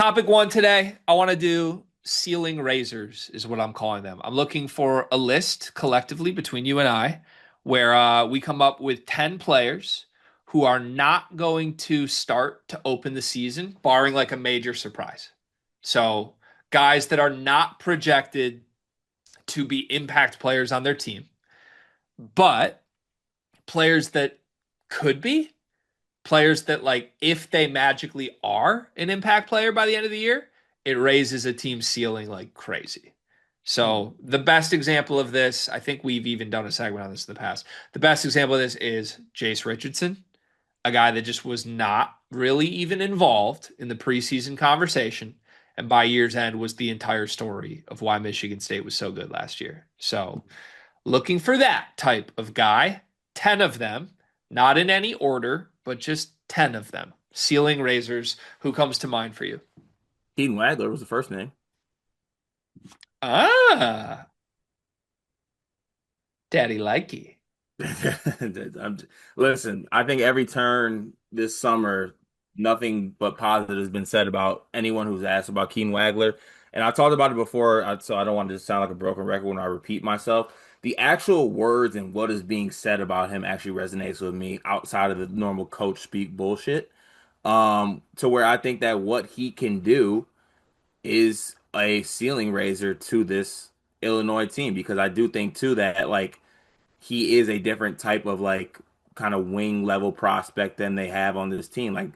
Topic one today, I want to do ceiling raisers, is what I'm calling them. I'm looking for a list collectively between you and I where we come up with 10 players who are not going to start to open the season, barring like a major surprise. So, guys that are not projected to be impact players on their team, but players that could be, players that like if they magically are an impact player by the end of the year, it raises a team ceiling like crazy. Hmm. So the best example of this, I think we've even done a segment on this in the past. The best example of this is Jace Richardson, a guy that just was not really even involved in the preseason conversation. And by year's end was the entire story of why Michigan State was so good last year. So looking for that type of guy, 10 of them, not in any order, but just 10 of them. Ceiling raisers, who comes to mind for you? Keaton Wagler was the first name. Ah, daddy likey. I'm, listen, I think every turn this summer, nothing but positive has been said about anyone who's asked about Keaton Wagler. And I talked about it before, so I don't want to just sound like a broken record when I repeat myself. The actual words and what is being said about him actually resonates with me outside of the normal coach speak bullshit. To where I think that what he can do is a ceiling raiser to this Illinois team because I do think too that like he is a different type of like kind of wing level prospect than they have on this team. Like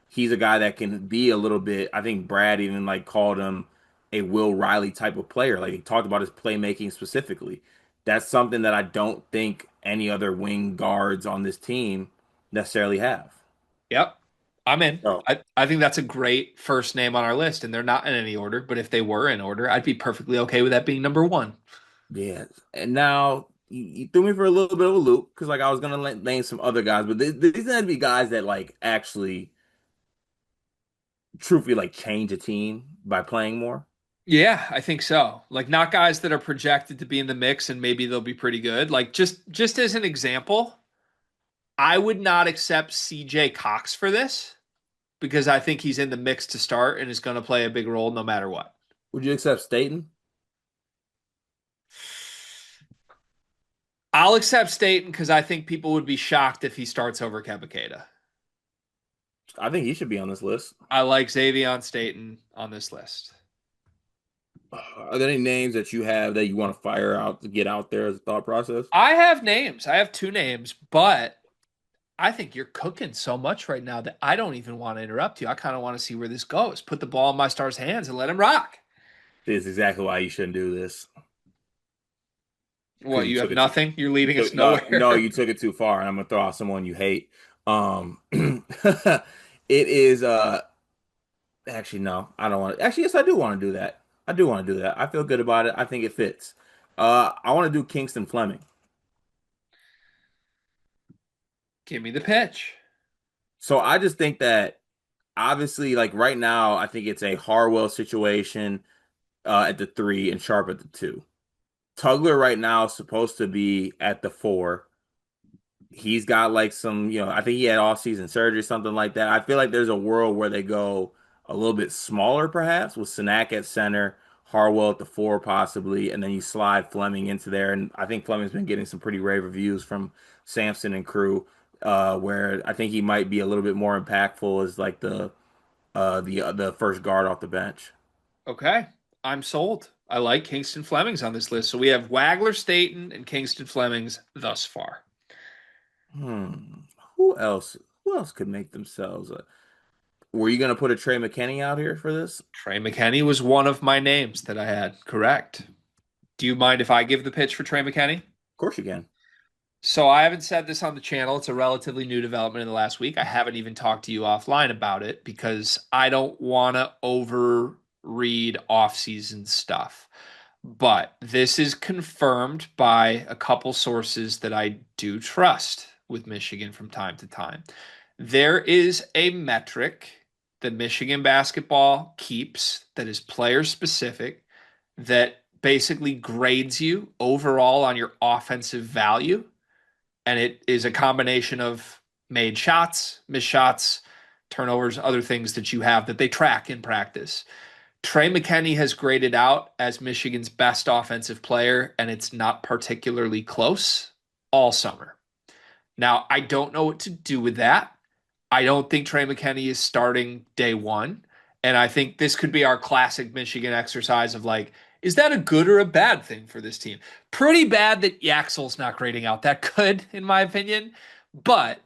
he's a guy that can be a little bit. I think Brad even like called him a Will Riley type of player. Like he talked about his playmaking specifically. That's something that I don't think any other wing guards on this team necessarily have. Yep, I'm in. So I think that's a great first name on our list, and they're not in any order, but if they were in order, I'd be perfectly okay with that being number one. yeah, and now you threw me for a little bit of a loop because like I was gonna name some other guys, but these had to be guys that like actually truthfully like change a team by playing more. Yeah, I think so. Like not guys that are projected to be in the mix and maybe they'll be pretty good. Like just as an example, I would not accept CJ Cox for this because I think he's in the mix to start and is going to play a big role no matter what. Would you accept Staten? I'll accept Staten because I think people would be shocked if he starts over Kebakeda. I think he should be on this list. I like Xavier Staten on this list. Are there any names that you have that you want to fire out to get out there as a thought process? I have names. I have two names, but I think you're cooking so much right now that I don't even want to interrupt you. I kind of want to see where this goes. Put the ball in my star's hands and let him rock. This is exactly why you shouldn't do this because What, you you took have it too. nothing? You're leading us No, no, nowhere. you took it too far, and I'm gonna throw out someone you hate. It is actually no, I don't want to. Actually, yes, I do want to do that. I do want to do that. I feel good about it. I think it fits. I want to do Kingston Fleming. Give me the pitch. So I just think that obviously, like right now, I think it's a Harwell situation at the three and Sharp at the two. Tugler right now is supposed to be at the four. He's got like some, I think he had off-season surgery, something like that. I feel like there's a world where they go a little bit smaller, perhaps, with Sanak at center, Harwell at the four, possibly, and then you slide Fleming into there. And I think Fleming's been getting some pretty rave reviews from Sampson and crew, where I think he might be a little bit more impactful as like the first guard off the bench. Okay. I'm sold. I like Kingston Flemings on this list. So we have Wagler, Staten, and Kingston Flemings thus far. Hmm. Who else? Who else could make themselves? Were you gonna put a Trey McKinney out here for this? Of Trey McKenney was one of my names that I had. Correct. Do you mind if I give the pitch for Trey McKenney? course you can. So I haven't said this on the channel. It's a relatively new development in the last week. I haven't even talked to you offline about it because I don't want to overread off-season stuff. But this is confirmed by a couple sources that I do trust with Michigan from time to time. There is a metric that Michigan basketball keeps that is player specific that basically grades you overall on your offensive value, and it is a combination of made shots, missed shots, turnovers, other things that you have that they track in practice. Trey McKenney has graded out as Michigan's best offensive player, and it's not particularly close all summer. Now, I don't know what to do with that. I don't think Trey McKenney is starting day one. And I think this could be our classic Michigan exercise of like, is that a good or a bad thing for this team? Pretty bad that Yaxel's not grading out that good, in my opinion. But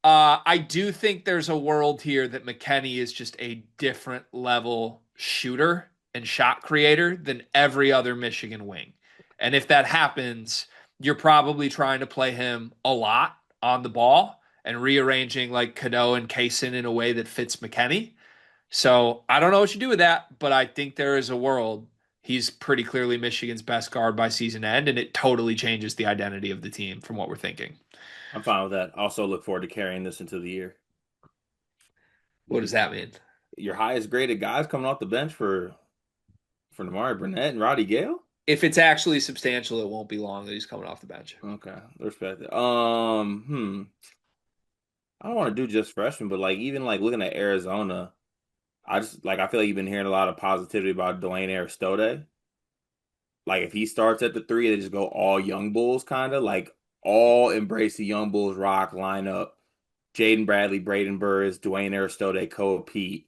I do think there's a world here that McKenney is just a different level shooter and shot creator than every other Michigan wing. And if that happens, you're probably trying to play him a lot on the ball and rearranging like Cano and Kaysen in a way that fits McKenney. So I don't know what you do with that, but I think there is a world he's pretty clearly Michigan's best guard by season end, and it totally changes the identity of the team from what we're thinking. I'm fine with that. Also, look forward to carrying this into the year. What does that mean? Your highest graded guys coming off the bench for Namari Burnett and Roddy Gale? If it's actually substantial, it won't be long that he's coming off the bench. Okay, respect it. I don't want to do just freshmen, but like even like looking at Arizona, I feel like you've been hearing a lot of positivity about Dwayne Aristode. Like if he starts at the three, they just go all young bulls kind of like all embrace the young bulls rock lineup. Jaden Bradley, Braden Burris, Dwayne Aristode, Koa Pete,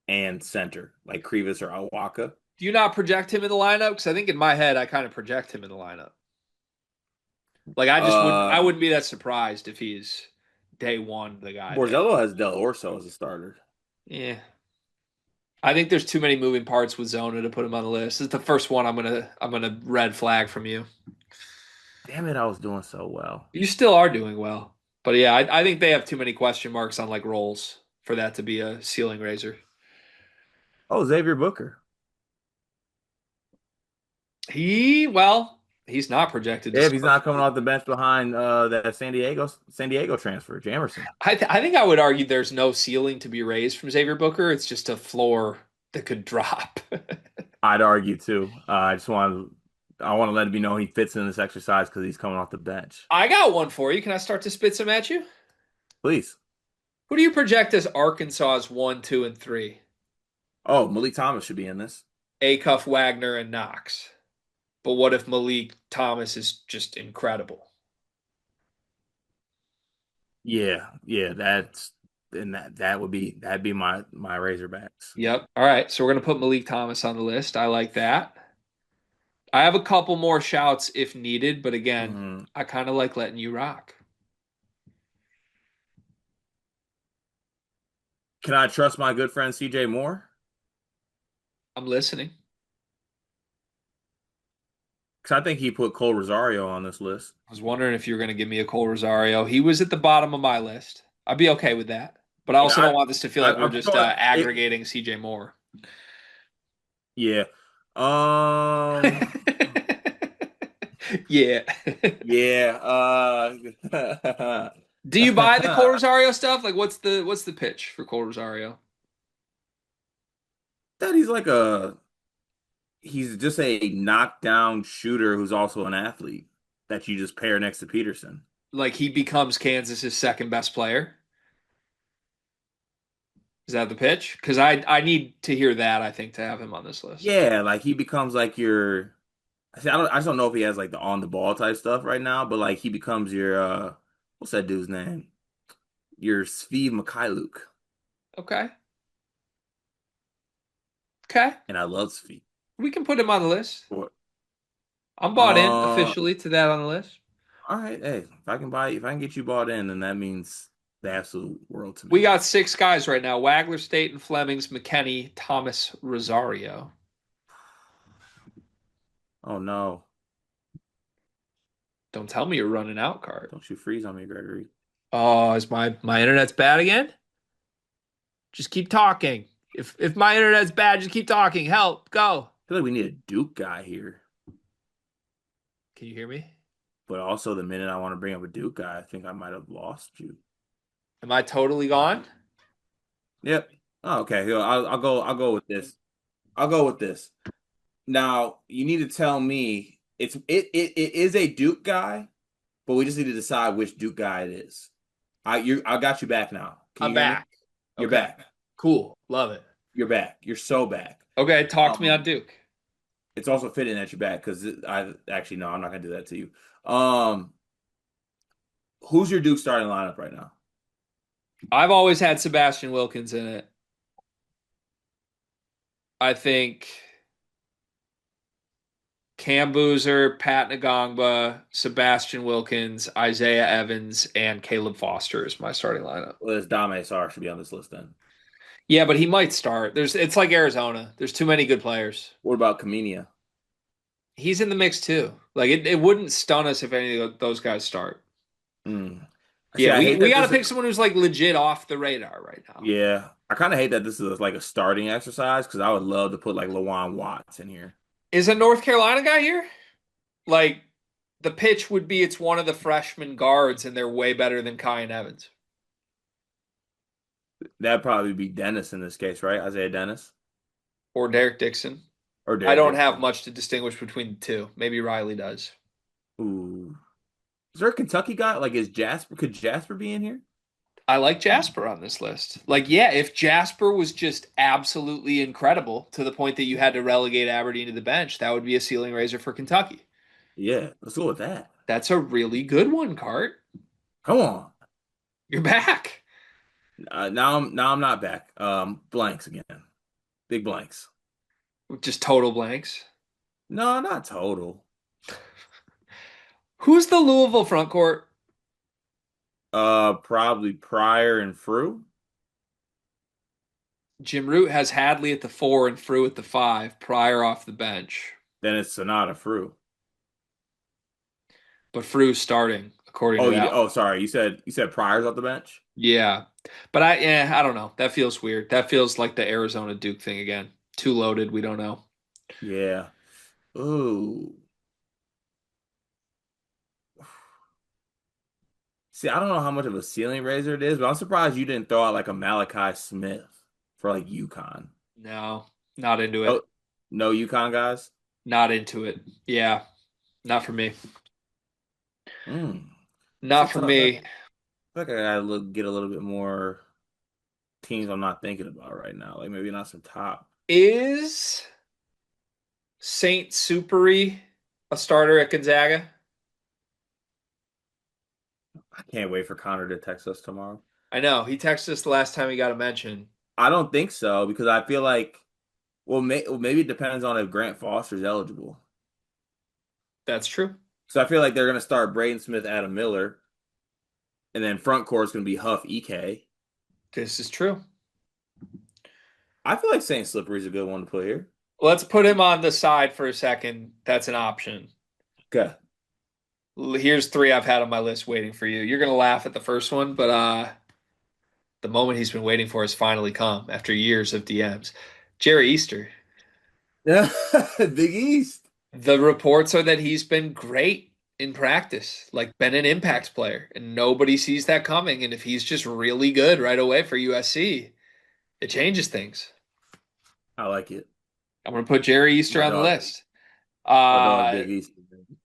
and center like Krivas or Awaka. Do you not project him in the lineup? Because I think in my head, I kind of project him in the lineup. Like I Uh, wouldn't be that surprised if he's day one the guy there. Borzello has Del Orso as a starter. Yeah, I think there's too many moving parts with Zona to put him on the list. This is the first one I'm gonna red flag from you. Damn it, I was doing so well. You still are doing well, but yeah, I think they have too many question marks on like roles for that to be a ceiling raiser. Oh, Xavier Booker. He's not projected to Yeah, if he's start not for coming me. off the bench behind that San Diego transfer, Jamerson. I think I would argue there's no ceiling to be raised from Xavier Booker. It's just a floor that could drop. I'd argue too. I want to let it be known he fits in this exercise because he's coming off the bench. I got one for you. Can I start to spit some at you? Please. Who do you project as Arkansas's one, two, and three? Oh, Malik Thomas should be in this. Acuff, Wagner, and Knox. But what if Malik Thomas is just incredible? Yeah, yeah, that'd be my Razorbacks. Yep. All right. So we're gonna put Malik Thomas on the list. I like that. I have a couple more shouts if needed, but again, Mhm. I kind of like letting you rock. Can I trust my good friend CJ Moore? I'm listening. Because I think he put Cole Rosario on this list. I was wondering if you were gonna give me a Cole Rosario. He was at the bottom of my list. I'd be okay with that. But I also Yeah, don't want this to feel like we're I just feel like it. aggregating CJ Moore. Yeah. Um. Yeah. Yeah. Do you buy the Cole Rosario stuff? Like, what's the pitch for Cole Rosario? that he's just a knockdown shooter who's also an athlete that you just pair next to Peterson. Like, he becomes Kansas's second best player? Is that the pitch? Because I need to hear that. I think to have him on this list. Yeah, like he becomes like your. I just don't know if he has like the on the ball type stuff right now, but like he becomes your what's that dude's name? Your Svi Mikhailuk. Okay. Okay. And I love Svi. We can put him on the list. Or- I'm bought in Uh, officially to that on the list. all right. Hey, if I can get you bought in, then that means the absolute world to We me. got six guys right now: Wagler, State, Flemings, McKenney, Thomas, Rosario. Oh no. Don't tell me you're running out, card. Don't you freeze on me, Gregory. Oh, is my internet's bad again? Just keep talking. If my internet's bad, just keep talking. Help, go. I feel like we need a Duke guy here. Can you hear me? But also the minute I want to bring up a Duke guy, I think I might have lost you. Am I totally gone? Yep. Oh, okay. Here, I'll go with this. I'll go with this. Now, you need to tell me it is a Duke guy, but we just need to decide which Duke guy it is. I got you back now. Can I'm you hear me? back. You're Okay. back. Cool. Love it. You're back. You're so back. Okay, talk to me on Um, Duke. it's also fitting that you're back because I actually no, I'm not gonna do that to you. Um, who's your Duke starting lineup right now? I've always had Sebastian Wilkins in it. I think Cam Boozer, Pat Nagongba, Sebastian Wilkins, Isaiah Evans, and Caleb Foster is my starting lineup. Well, this Dame Sar should be on this list then. Yeah, but he might start. It's like Arizona. There's too many good players. What about Kamenia? He's in the mix too. Like it wouldn't stun us if any of those guys start. Mm. See, Yeah, I we hate we that got to this is pick someone who's like legit off the radar right now. yeah. I kind of hate that this is like a starting exercise because I would love to put like Lawan Watts in here. Is a North Carolina guy here? Like the pitch would be it's one of the freshman guards and they're way better than Kai and Evans That'd probably be Dennis in this case, right? Isaiah Dennis or Derek Dixon. or I Derek don't have Dixon. much to distinguish between the two. Maybe Riley does. Ooh. Is there a Kentucky guy? Like, is Jasper? Could Jasper be in here? I like Jasper on this list. Like, yeah, if Jasper was just absolutely incredible to the point that you had to relegate Aberdeen to the bench, that would be a ceiling raiser for Kentucky. Yeah, let's go with that. That's a really good one, Cart. Come on. You're back. Now I'm not back. Blanks again. Big blanks. Just total blanks. No, not total. Who's the Louisville front court? Probably Pryor and Frew. Jim Root has Hadley at the 4 and Frew at the 5, Pryor off the bench. Then it's Sonata Frew. But Frew's starting, according to Oh, you did. that. Oh, sorry. You said Pryor's off the bench. Yeah. But I don't know. That feels weird. That feels like the Arizona Duke thing again. Too loaded, we don't know. Yeah. Ooh. See, I don't know how much of a ceiling raiser it is, but I'm surprised you didn't throw out like a Malachi Smith for like UConn. No, not into No, it. no UConn guys. Not into it. Yeah, not for me. Mm. It's a Not for tough. I feel me. like I gotta get a little bit more teams I'm not thinking about right now. Like maybe not some top. Is Saint Superi a starter at Gonzaga? I can't wait for Connor to text us tomorrow. I know. He texted us the last time he got a mention. I don't think so because I feel like well maybe it depends on if Grant Foster's eligible. That's true. So I feel like they're gonna start Braden Smith, Adam Miller, and then front court's gonna be Huff, EK. This is true. I feel like Saint Slippery's a good one to put here. Let's put him on the side for a second. That's an option. Okay. Here's three I've had on my list waiting for you. You're gonna laugh at the first one, but the moment he's been waiting for has finally come after years of DMs. Jerry Easter. Yeah, Big East. The reports are that he's been great in practice, like been an impact player, and nobody sees that coming. And if he's just really good right away for USC, it changes things. I like it. I'm gonna put Jerry Easter My on the dog. list. My dog, Uh, Big East.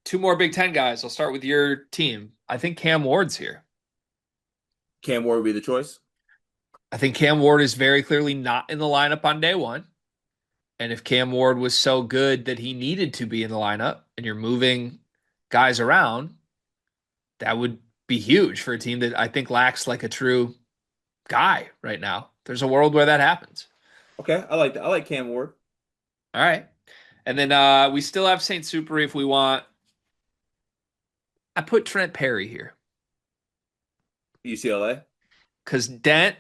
two more Big Ten guys. I'll start with your team. I think Cam Ward's here. Cam Ward would be the choice. I think Cam Ward is very clearly not in the lineup on day one. And if Cam Ward was so good that he needed to be in the lineup and you're moving guys around, that would be huge for a team that I think lacks like a true guy right now. There's a world where that happens. Okay, I like that. I like Cam Ward. All right. And then we still have St. Superi if we want. I put Trent Perry here UCLA. because Dent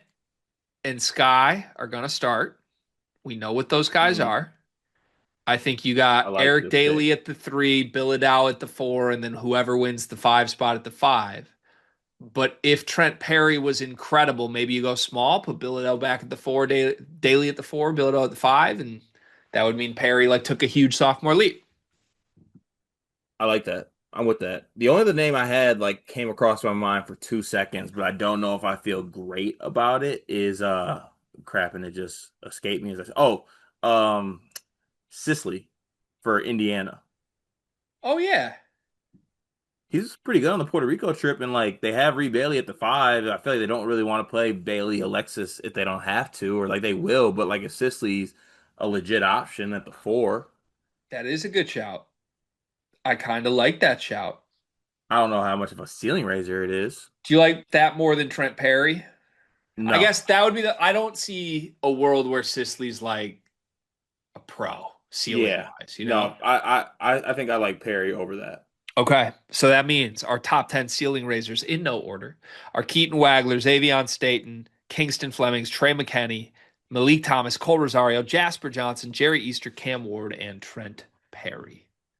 and Sky are going to start. We know what those guys Mm, are. I think you I got like Eric this pick. Daly at the 3, Billadow at the 4, and then whoever wins the 5 spot at the 5. But if Trent Perry was incredible, maybe you go small, put Billadow back at the 4, Daly at the 4, Billadow at the 5, and that would mean Perry like took a huge sophomore leap. I like that. I'm with that. The only other name I had like came across my mind for 2 seconds, but I don't know if I feel great about it. Is crap, and it just escaped me as I said. Oh, Sisley for Indiana. Oh yeah. He's pretty good on the Puerto Rico trip, and like they have Reed Bailey at the five. I feel like they don't really want to play Bailey Alexis if they don't have to, or like they will, but like if Sisley's a legit option at the four. That is a good shout. I kind of like that shout. I don't know how much of a ceiling raiser it is. Do you like that more than Trent Perry? I No. guess that would be I don't see a world where Sisley's like a pro ceiling Yeah. wise, No, I think I like Perry over that. Okay, so that means our top 10 ceiling raisers in no order are Keaton Wagler, Xavier Staten, Kingston Flemings, Trey McKenney, Malik Thomas, Cole Rosario, Jasper Johnson, Jerry Easter, Cam Ward, and Trent Perry.